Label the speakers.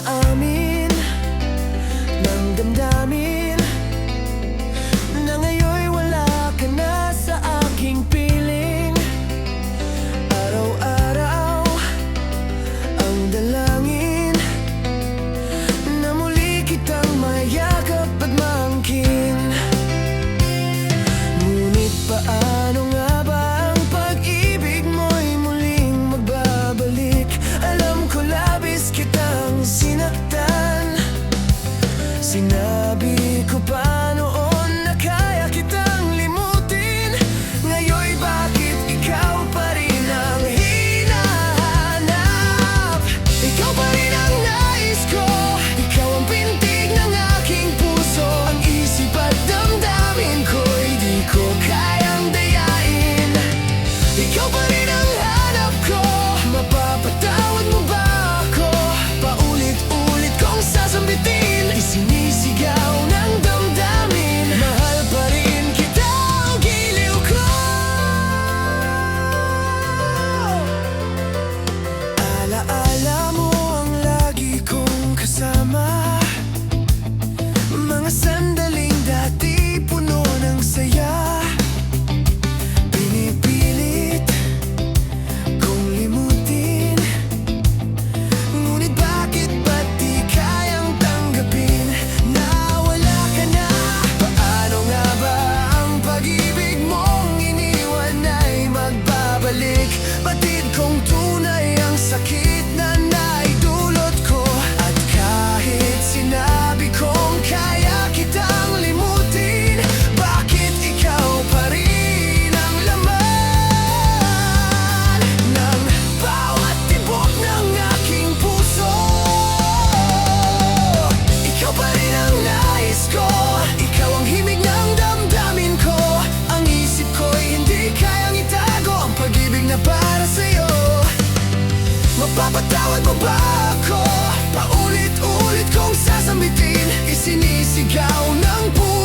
Speaker 1: maamin ng damdamin na ngayon'y wala ka na sa aking piling. Araw-araw ang dalangin na muli kitang mayakap at maangkin. Ngunit paano nga ba ang pag-ibig mo'y muling magbabalik? Alam ko labis kitang sinaktan. Sinabi ko pa noon na kaya kitang limutin. Ngayon'y bakit ikaw pa rin ang hinahanap? Ikaw pa rin ang nais ko, ikaw ang pintig ng aking puso. Ang isip at damdamin ko'y di ko kayang dayain. Ikaw pa rin ang hanap ko, mapapatawad mo ba ako? Paulit-ulit kong sasambitin, isinisigaw ng damdamin. Mahal pa rin kita o giliw ko. Alaala mo ang lagi kong kasama, mga sandaling dati puno ng saya. Pinipilit kong limutin, ngunit bakit ba't di kayang tanggapin na wala ka na? Paano nga ba ang pag-ibig mong iniwan ay magbabalik? Batid kong tunay ang sakit na naidulot ko. At kahit sinabi kong kaya kitang limutin, bakit ikaw pa rin ang laman ng bawat tibok ng aking puso? Ikaw pa rin ang nais ko, ikaw ang himig ng damdamin ko. Ang isip ko'y hindi kayang itago ang pag-ibig na para sa'yo. Mapapatawad mo ba ako? Paulit-ulit kong sasambitin, isinisigaw ng puso.